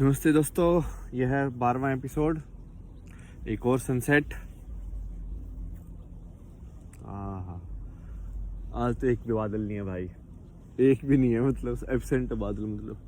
नमस्ते दोस्तों, यह है 12वां एपिसोड। एक और सनसेट। हाँ, आज तो एक भी बादल नहीं है भाई, एक भी नहीं है। मतलब एब्सेंट है बादल। मतलब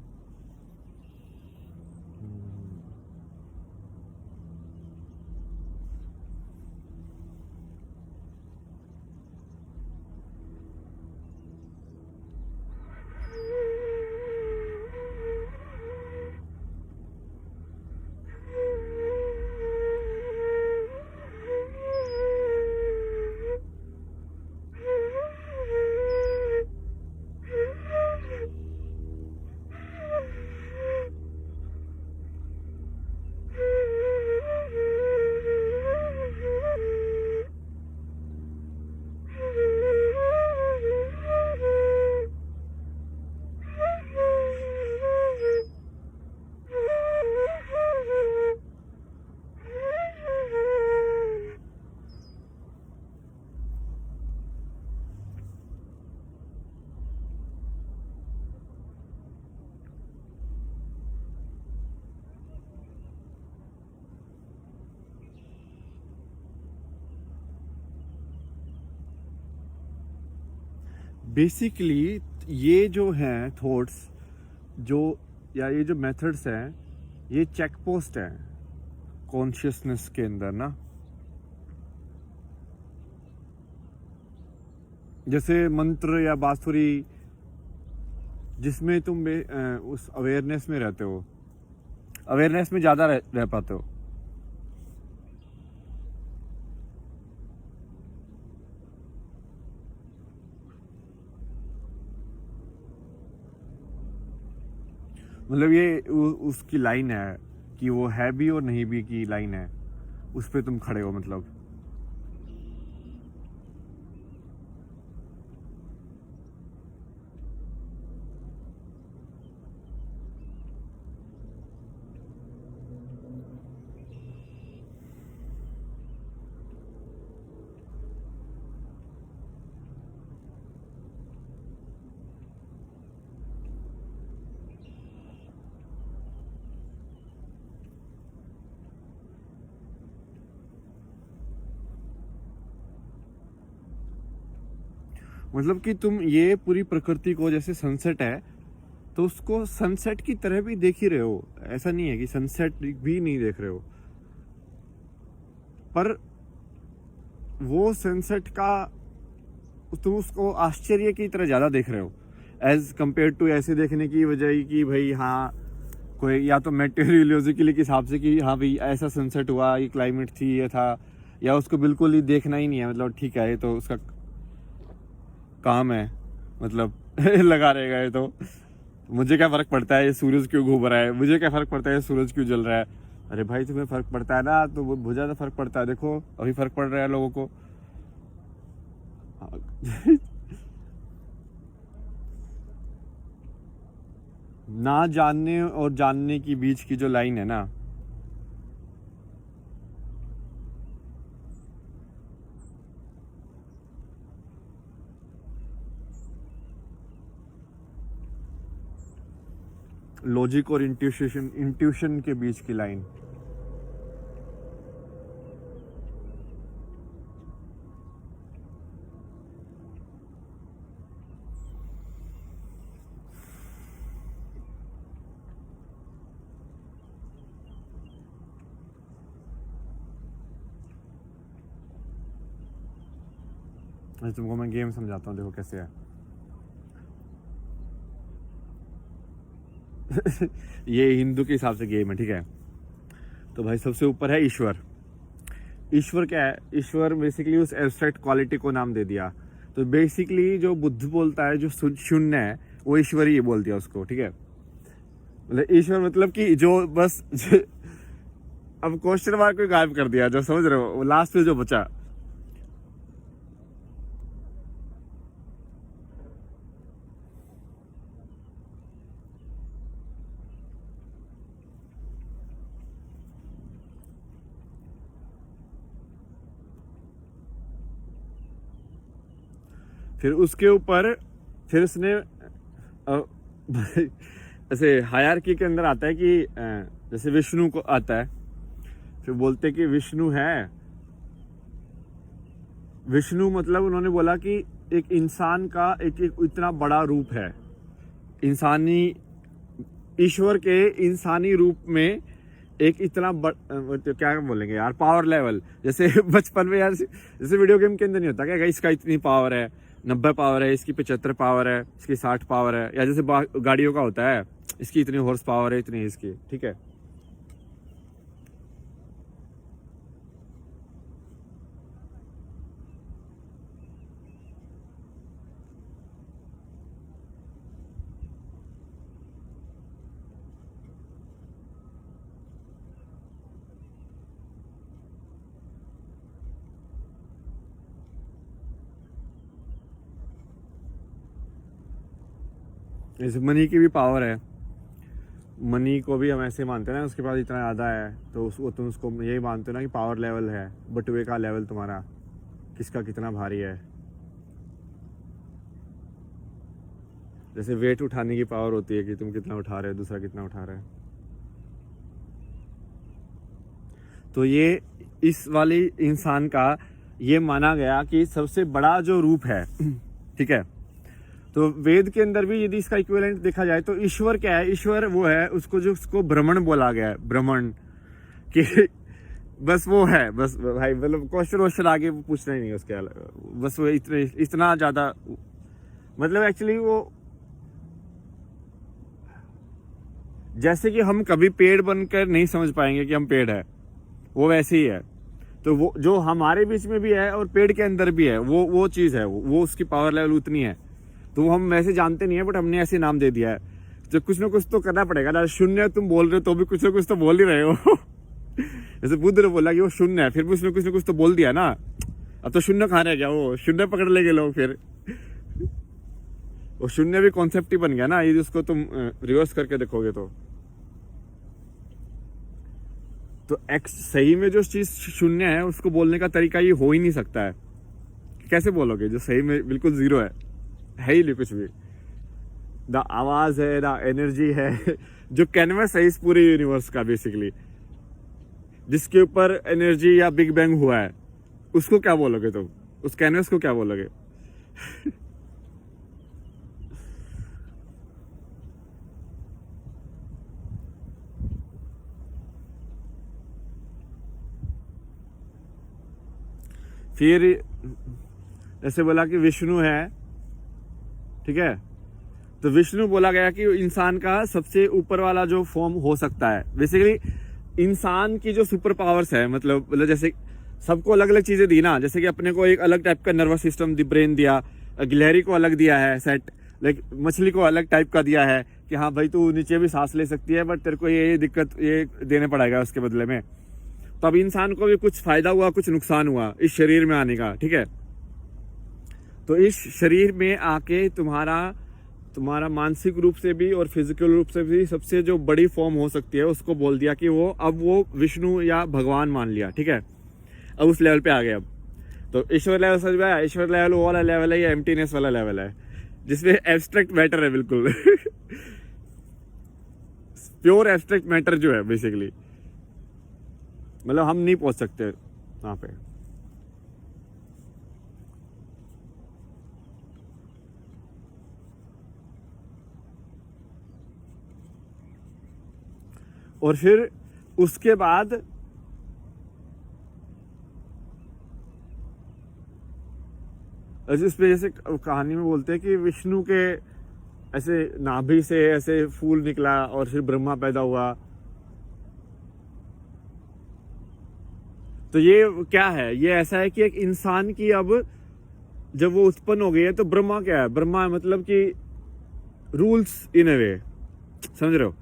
बेसिकली ये जो हैं थॉट्स, जो या ये जो मेथड्स हैं, ये चेक पोस्ट हैं कॉन्शियसनेस के अंदर ना। जैसे मंत्र या बांसुरी, जिसमें तुम उस अवेयरनेस में रहते हो, अवेयरनेस में ज़्यादा रह पाते हो। मतलब ये उसकी लाइन है कि वो है भी और नहीं भी की लाइन है, उस पे तुम खड़े हो। मतलब मतलब कि तुम ये पूरी प्रकृति को, जैसे सनसेट है तो उसको सनसेट की तरह भी देख ही रहे हो। ऐसा नहीं है कि सनसेट भी नहीं देख रहे हो, पर वो सनसेट का तुम उसको आश्चर्य की तरह ज़्यादा देख रहे हो एज कम्पेयर टू ऐसे देखने की वजह कि भाई हाँ, कोई या तो मेटेरियोलॉजिकली के हिसाब से कि हाँ भाई ऐसा सनसेट हुआ, ये क्लाइमेट थी, ये था, या उसको बिल्कुल ही देखना ही नहीं है। मतलब ठीक है, ये तो उसका काम है, मतलब लगा रहेगा ये तो। मुझे क्या फर्क पड़ता है ये सूरज क्यों घूम रहा है, मुझे क्या फर्क पड़ता है ये सूरज क्यों जल रहा है। अरे भाई तुम्हें फर्क पड़ता है ना, तो बहुत ज़्यादा फर्क पड़ता है। देखो अभी फर्क पड़ रहा है लोगों को। ना जानने और जानने की बीच की जो लाइन है ना, लॉजिक और इंट्यूशन के बीच की लाइन। तुमको मैं गेम समझाता हूँ, देखो कैसे है। ये हिंदू के हिसाब से गेम है, ठीक है। तो भाई सबसे ऊपर है ईश्वर। ईश्वर क्या है? ईश्वर बेसिकली उस एब्स्ट्रैक्ट क्वालिटी को नाम दे दिया। तो बेसिकली जो बुद्ध बोलता है, जो शून्य है, वो ईश्वर ही बोल दिया उसको, ठीक है। मतलब ईश्वर मतलब कि जो बस अब क्वेश्चन मार्क को गायब कर दिया, जो समझ रहे हो, लास्ट में जो बचा। फिर उसके ऊपर फिर उसने जैसे हायरार्की के अंदर आता है कि जैसे विष्णु को आता है, फिर बोलते कि विष्णु है। विष्णु मतलब उन्होंने बोला कि एक इंसान का एक इतना बड़ा रूप है, इंसानी, ईश्वर के इंसानी रूप में एक इतना तो क्या बोलेंगे यार, पावर लेवल। जैसे बचपन में यार, जैसे वीडियो गेम के अंदर नहीं होता क्या, इसका इतनी पावर है, 90 पावर है, इसकी 75 पावर है, इसकी 60 पावर है, या जैसे गाड़ियों का होता है, इसकी इतनी हॉर्स पावर है, इतनी इसकी, ठीक है। जैसे मनी की भी पावर है, मनी को भी हम ऐसे मानते हैं ना, उसके पास इतना ज़्यादा है, तो उसको तुम उसको यही मानते हो ना कि पावर लेवल है, बटुए का लेवल तुम्हारा, किसका कितना भारी है। जैसे वेट उठाने की पावर होती है कि तुम कितना उठा रहे हो, दूसरा कितना उठा रहा है। तो ये इस वाली इंसान का ये माना गया कि सबसे बड़ा जो रूप है, ठीक है। तो वेद के अंदर भी यदि इसका इक्विवेलेंट देखा जाए तो ईश्वर क्या है, ईश्वर वो है उसको जो उसको ब्रह्मण बोला गया है, ब्रह्मण कि बस वो है, बस भाई मतलब क्वेश्चन आगे पूछना ही नहीं उसके अलावा, बस वो इतना ज्यादा, मतलब एक्चुअली वो जैसे कि हम कभी पेड़ बनकर नहीं समझ पाएंगे कि हम पेड़ है, वो वैसे ही है। तो वो जो हमारे बीच में भी है और पेड़ के अंदर भी है, वो चीज़ है, वो उसकी पावर लेवल उतनी है। तो हम वैसे जानते नहीं है, बट हमने ऐसे नाम दे दिया है। तो कुछ ना कुछ तो करना पड़ेगा ना। शून्य तुम बोल रहे हो तो भी कुछ ना कुछ तो बोल ही रहे हो। जैसे बुद्ध ने बोला कि वो शून्य है, फिर भी उसने कुछ ना कुछ तो बोल दिया ना। अब तो शून्य कहाँ रह गया, वो शून्य पकड़ लेंगे लोग, फिर वो शून्य भी कॉन्सेप्ट ही बन गया ना, ये उसको तुम रिवर्स करके देखोगे तो एक्स सही में जो चीज शून्य है उसको बोलने का तरीका ये हो ही नहीं सकता है। कैसे बोलोगे जो सही में बिल्कुल जीरो है ही नहीं कुछ भी। ना आवाज है, ना एनर्जी है। जो कैनवस है इस पूरे यूनिवर्स का बेसिकली, जिसके ऊपर एनर्जी या बिग बैंग हुआ है, उसको क्या बोलोगे तुम? उस कैनवस को क्या बोलोगे? फिर ऐसे बोला कि विष्णु है, ठीक है। तो विष्णु बोला गया कि इंसान का सबसे ऊपर वाला जो फॉर्म हो सकता है। बेसिकली इंसान की जो सुपर पावर्स है, मतलब जैसे सबको अलग अलग चीजें दी ना, जैसे कि अपने को एक अलग टाइप का नर्वस सिस्टम ब्रेन दिया, गिलहरी को अलग दिया है सेट, लाइक मछली को अलग टाइप का दिया है कि हाँ भाई तू नीचे भी सांस ले सकती है, बट तेरे को ये दिक्कत ये देने पड़ेगा उसके बदले में। तो अब इंसान को भी कुछ फायदा हुआ, कुछ नुकसान हुआ इस शरीर में आने का, ठीक है। तो इस शरीर में आके तुम्हारा मानसिक रूप से भी और फिजिकल रूप से भी सबसे जो बड़ी फॉर्म हो सकती है, उसको बोल दिया कि वो विष्णु या भगवान मान लिया, ठीक है। अब उस लेवल पे आ गए। अब तो ईश्वर लेवल समझ में आया। ईश्वर लेवल वो वाला लेवल है, या एम्प्टीनेस वाला लेवल है जिसमें एब्स्ट्रैक्ट मैटर है, बिल्कुल प्योर एब्स्ट्रैक्ट मैटर जो है बेसिकली, मतलब हम नहीं पहुंच सकते वहां पे। और फिर उसके बाद जैसे कहानी में बोलते हैं कि विष्णु के ऐसे नाभि से ऐसे फूल निकला और फिर ब्रह्मा पैदा हुआ। तो ये क्या है, ये ऐसा है कि एक इंसान की अब जब वो उत्पन्न हो गई है, तो ब्रह्मा क्या है? ब्रह्मा मतलब कि रूल्स इन ए वे, समझ रहे हो?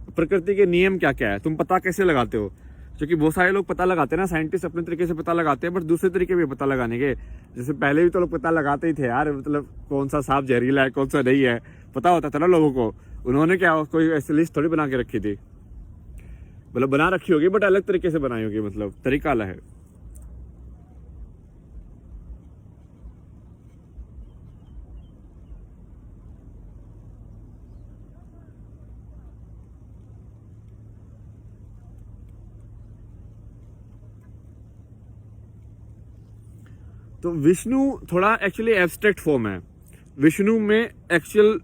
प्रकृति के नियम क्या क्या है, तुम पता कैसे लगाते हो? क्योंकि बहुत सारे लोग पता लगाते हैं ना, साइंटिस्ट अपने तरीके से पता लगाते हैं, बट दूसरे तरीके भी पता लगाने के। जैसे पहले भी तो लोग पता लगाते ही थे यार, मतलब कौन सा सांप जहरीला है, कौन सा नहीं है, पता होता था ना लोगों को। उन्होंने क्या कोई ऐसी लिस्ट थोड़ी बना के रखी थी, मतलब बना रखी होगी बट अलग तरीके से बनाई होगी, मतलब तरीका अलग है। तो विष्णु थोड़ा एक्चुअली एब्स्ट्रैक्ट फॉर्म है। विष्णु में एक्चुअल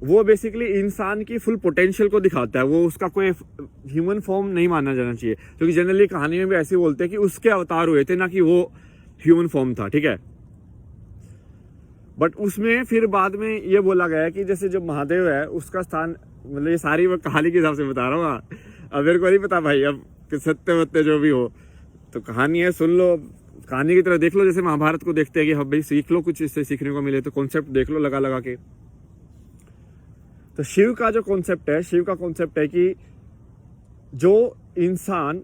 वो बेसिकली इंसान की फुल पोटेंशियल को दिखाता है। वो उसका कोई ह्यूमन फॉर्म नहीं माना जाना चाहिए, क्योंकि जनरली कहानी में भी ऐसे बोलते हैं कि उसके अवतार हुए थे, ना कि वो ह्यूमन फॉर्म था, ठीक है। बट उसमें फिर बाद में ये बोला गया है कि जैसे जो महादेव है उसका स्थान, मतलब ये सारी मैं कहानी के हिसाब से बता रहा हूँ, अब मेरे को नहीं पता भाई, अब सत्य वत्य जो भी हो, तो कहानी है, सुन लो, कहानी की तरह देख लो, जैसे महाभारत को देखते हैं कि हाँ भाई सीख लो, कुछ इससे सीखने को मिले, तो कॉन्सेप्ट देख लो लगा लगा के। तो शिव का जो कॉन्सेप्ट है, शिव का कॉन्सेप्ट है कि जो इंसान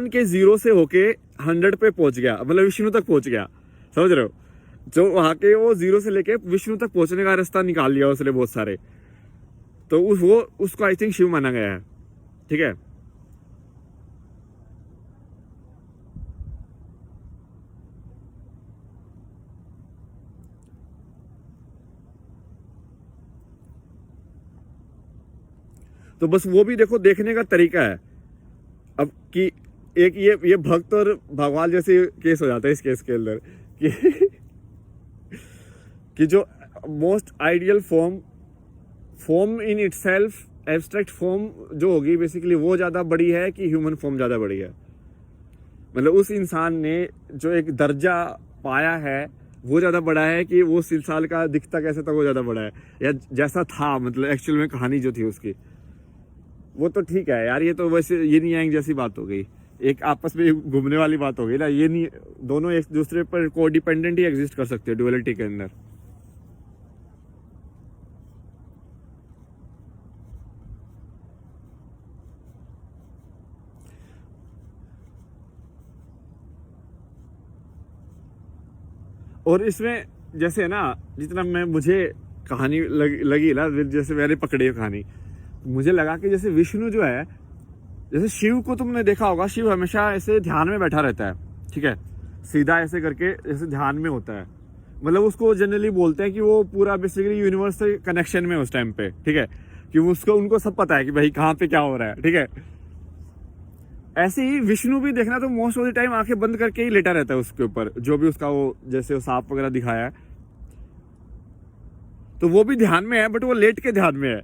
के 0 से होके 100 पे पहुंच गया, मतलब विष्णु तक पहुंच गया, समझ रहे हो, जो वहां के वो 0 से लेके विष्णु तक पहुंचने का रास्ता निकाल लिया उसने बहुत सारे, तो उसको आई थिंक शिव माना गया है, ठीक है। तो बस वो भी देखो, देखने का तरीका है। अब कि एक ये भक्त और भगवान जैसे केस हो जाता है इस केस के अंदर कि कि जो most ideal form in itself, abstract form जो होगी बेसिकली, वो ज्यादा बड़ी है कि ह्यूमन फॉर्म ज्यादा बड़ी है। मतलब उस इंसान ने जो एक दर्जा पाया है वो ज्यादा बड़ा है कि वो सिलसाल का दिखता कैसे था वो ज्यादा बड़ा है, या जैसा था मतलब एक्चुअल में कहानी जो थी उसकी, वो तो ठीक है यार। ये तो वैसे ये नहीं आएंगे जैसी बात हो गई, एक आपस में घूमने वाली बात हो गई ना, ये नहीं, दोनों एक दूसरे पर को डिपेंडेंट ही एग्जिस्ट कर सकते हैं ड्युअलिटी के अंदर। और इसमें जैसे है ना, जितना मुझे कहानी लगी ना, जैसे मैंने पकड़ी कहानी, मुझे लगा कि जैसे विष्णु जो है, जैसे शिव को तुमने देखा होगा, शिव हमेशा ऐसे ध्यान में बैठा रहता है, ठीक है, सीधा ऐसे करके ऐसे ध्यान में होता है। मतलब उसको जनरली बोलते हैं कि वो पूरा बेसिकली यूनिवर्स से कनेक्शन में उस टाइम पे, ठीक है, कि उनको सब पता है कि भाई कहाँ पे क्या हो रहा है, ठीक है। ऐसे ही विष्णु भी देखना तो मोस्ट ऑफ द टाइम आंखें बंद करके ही लेटा रहता है उसके ऊपर, जो भी उसका वो जैसे वो सांप वगैरह दिखाया है, तो वो भी ध्यान में है, बट वो लेट के ध्यान में है,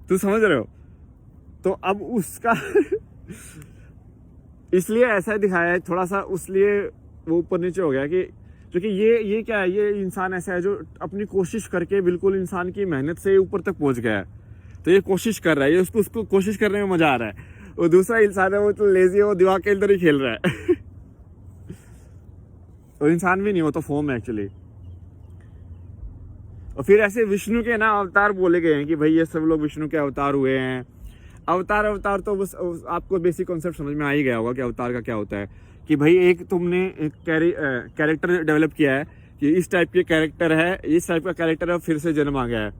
तू समझ रहे हो। तो अब उसका इसलिए ऐसा दिखाया है थोड़ा सा, उसलिए वो ऊपर नीचे हो गया कि क्योंकि ये क्या है, ये इंसान ऐसा है जो अपनी कोशिश करके बिल्कुल इंसान की मेहनत से ऊपर तक पहुंच गया है, तो ये कोशिश कर रहा है, ये उसको कोशिश करने में मजा आ रहा है। वो दूसरा इंसान है वो तो लेजी है, वो दिमाग के अंदर ही खेल रहा है वो इंसान भी नहीं, वो तो फॉर्म है एक्चुअली। और फिर ऐसे विष्णु के ना अवतार बोले गए हैं कि भाई ये सब लोग विष्णु के अवतार हुए हैं। अवतार तो बस आपको बेसिक कॉन्सेप्ट समझ में आ ही गया होगा कि अवतार का क्या होता है, कि भाई एक तुमने एक कैरेक्टर डेवलप किया है कि इस टाइप के कैरेक्टर है, इस टाइप का कैरेक्टर है, फिर से जन्म आ गया है,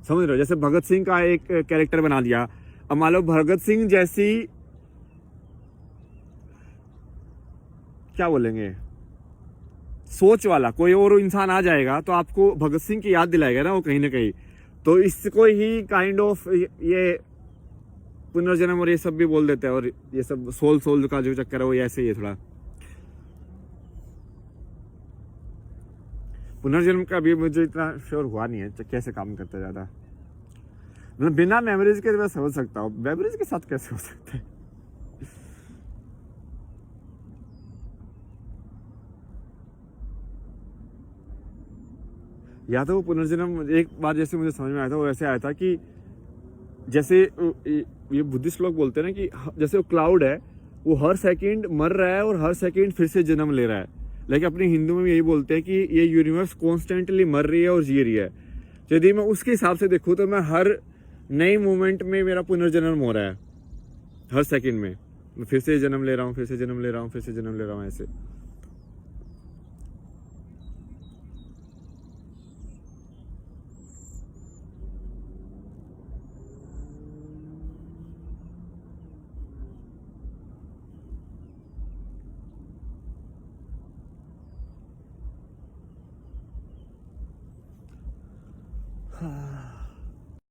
समझ रहे हो। जैसे भगत सिंह का एक कैरेक्टर बना दिया, अब मान लो भगत सिंह जैसी, क्या बोलेंगे, सोच वाला कोई और इंसान आ जाएगा तो आपको भगत सिंह की याद दिलाएगा ना वो कहीं ना कहीं। तो इसको ही काइंड ऑफ ये पुनर्जन्म और ये सब भी बोल देते हैं, और ये सब सोल का जो चक्कर है वो ऐसे ही है थोड़ा। पुनर्जन्म का भी मुझे इतना श्योर हुआ नहीं है कैसे काम करता है ज्यादा, मतलब बिना मेमोरीज के मैं समझ सकता हूँ, मेमोरीज के साथ कैसे हो सकता है। या तो वो पुनर्जन्म एक बार जैसे मुझे समझ में आया था, वो ऐसे आया था कि जैसे ये बुद्धिस्ट लोग बोलते हैं ना कि जैसे वो क्लाउड है, वो हर सेकंड मर रहा है और हर सेकंड फिर से जन्म ले रहा है। लेकिन अपने हिंदू में यही बोलते हैं कि ये यूनिवर्स कॉन्स्टेंटली मर रही है और जी रही है। तो यदि मैं उसके हिसाब से देखूँ तो मैं हर नई मोमेंट में मेरा पुनर्जन्म हो रहा है, हर सेकंड में मैं फिर से जन्म ले रहा हूँ, फिर से जन्म ले रहा हूँ, फिर से जन्म ले रहा हूँ, ऐसे। हाँ।